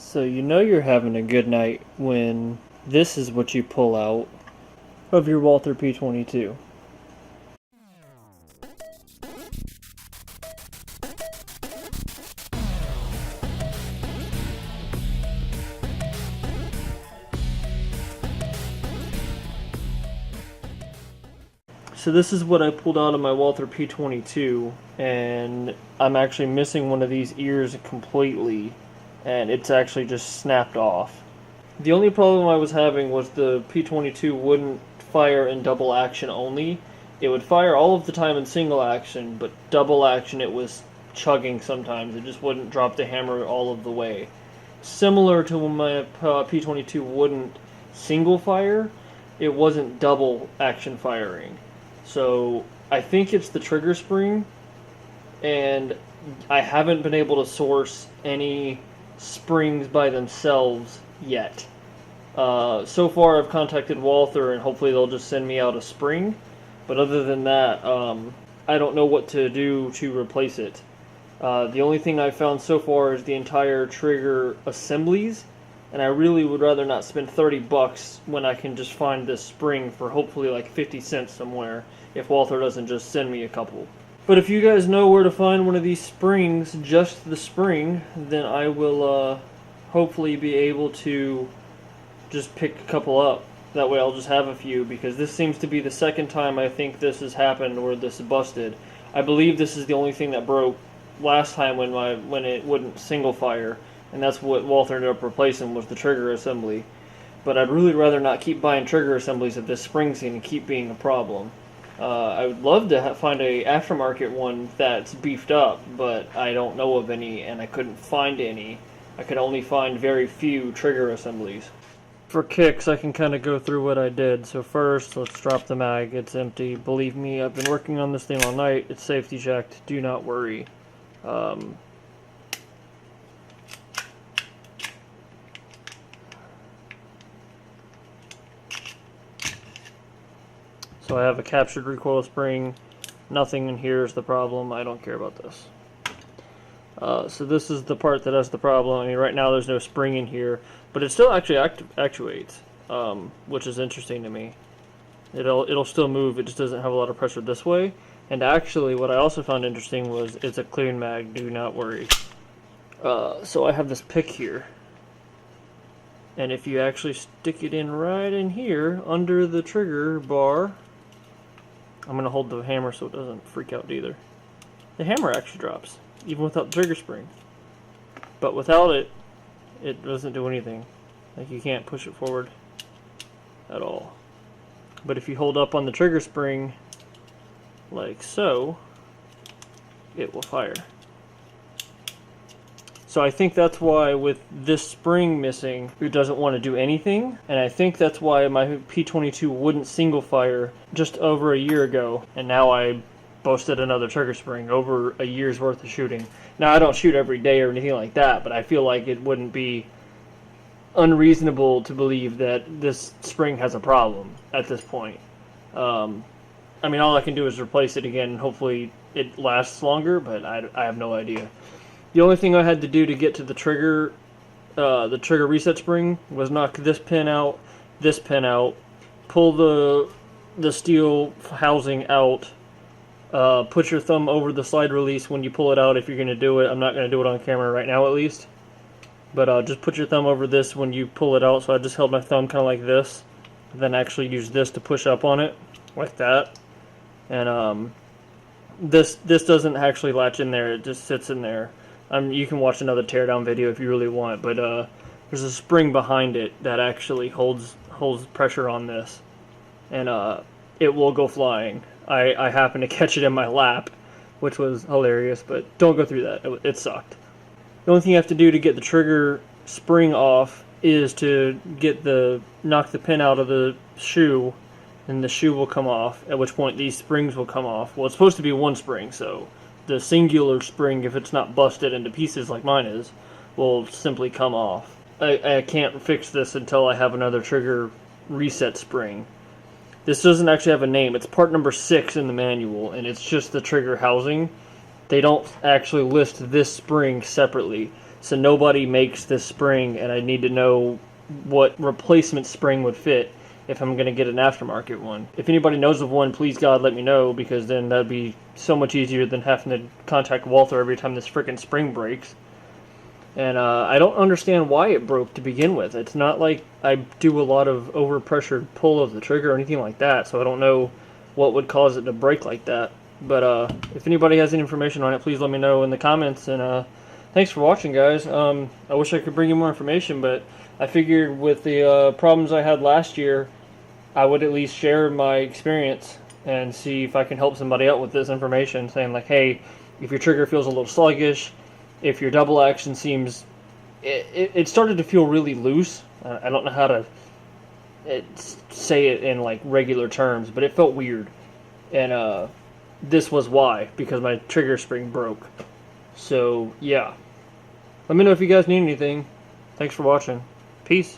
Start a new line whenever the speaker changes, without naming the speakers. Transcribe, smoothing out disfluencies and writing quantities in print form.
So you know you're having a good night when this is what you pull out of your Walther P22. So this is what I pulled out of my Walther P22, and I'm actually missing one of these ears completely, and it's actually just snapped off. The only problem I was having was the P22 wouldn't fire in double action only. It would fire all of the time in single action, but double action it was chugging sometimes. It just wouldn't drop the hammer all of the way. Similar to when my P22 wouldn't single fire, it wasn't double action firing. So I think it's the trigger spring, and I haven't been able to source any springs by themselves yet. So far I've contacted Walther and hopefully they'll just send me out a spring, but other than that, I don't know what to do to replace it. The only thing I've found so far is the entire trigger assemblies, and I really would rather not spend $30 when I can just find this spring for hopefully like 50 cents somewhere, if Walther doesn't just send me a couple. But if you guys know where to find one of these springs, just the spring, then I will hopefully be able to just pick a couple up. That way I'll just have a few, because this seems to be the second time I think this has happened where this is busted. I believe this is the only thing that broke last time when it wouldn't single fire, and that's what Walther ended up replacing, was the trigger assembly. But I'd really rather not keep buying trigger assemblies if this spring's going to keep being a problem. I would love to find a aftermarket one that's beefed up, but I don't know of any, and I couldn't find any. I could only find very few trigger assemblies. For kicks, I can kind of go through what I did. So first, let's drop the mag. It's empty. Believe me, I've been working on this thing all night. It's safety checked. Do not worry. So I have a captured recoil spring. Nothing in here is the problem. I don't care about this. So this is the part that has the problem. I mean, right now there's no spring in here, but it still actually actuates, which is interesting to me. It'll still move. It just doesn't have a lot of pressure this way. And actually, what I also found interesting was it's a clean mag. Do not worry. So I have this pick here, and if you actually stick it in right in here under the trigger bar, I'm going to hold the hammer so it doesn't freak out either. The hammer actually drops, even without the trigger spring. But without it, it doesn't do anything. Like, you can't push it forward at all. But if you hold up on the trigger spring, like so, it will fire. So I think that's why with this spring missing, it doesn't want to do anything. And I think that's why my P22 wouldn't single fire just over a year ago. And now I boasted another trigger spring over a year's worth of shooting. Now I don't shoot every day or anything like that, but I feel like it wouldn't be unreasonable to believe that this spring has a problem at this point. I mean, all I can do is replace it again and hopefully it lasts longer, but I have no idea. The only thing I had to do to get to the trigger reset spring was knock this pin out, pull the steel housing out, put your thumb over the slide release when you pull it out if you're going to do it. I'm not going to do it on camera right now at least. But just put your thumb over this when you pull it out. So I just held my thumb kind of like this. Then actually use this to push up on it, like that. And this doesn't actually latch in there. It just sits in there. You can watch another teardown video if you really want. But there's a spring behind it that actually holds pressure on this. And it will go flying. I happened to catch it in my lap, which was hilarious, but don't go through that. It sucked. The only thing you have to do to get the trigger spring off is to knock the pin out of the shoe, and the shoe will come off, at which point these springs will come off. Well, it's supposed to be one spring, so the singular spring, if it's not busted into pieces like mine is, will simply come off. I can't fix this until I have another trigger reset spring. This doesn't actually have a name. It's part number 6 in the manual, and it's just the trigger housing. They don't actually list this spring separately. So nobody makes this spring, and I need to know what replacement spring would fit if I'm going to get an aftermarket one. If anybody knows of one, please God let me know, because then that'd be so much easier than having to contact Walther every time this freaking spring breaks. And I don't understand why it broke to begin with. It's not like I do a lot of overpressured pull of the trigger or anything like that, so I don't know what would cause it to break like that. But if anybody has any information on it, please let me know in the comments. And thanks for watching, guys. I wish I could bring you more information, but I figured with the problems I had last year, I would at least share my experience and see if I can help somebody out with this information, saying like, hey, if your trigger feels a little sluggish, if your double action seems, it started to feel really loose. I don't know how to say it in like regular terms, but it felt weird. And this was why, because my trigger spring broke. So yeah, let me know if you guys need anything. Thanks for watching. Peace.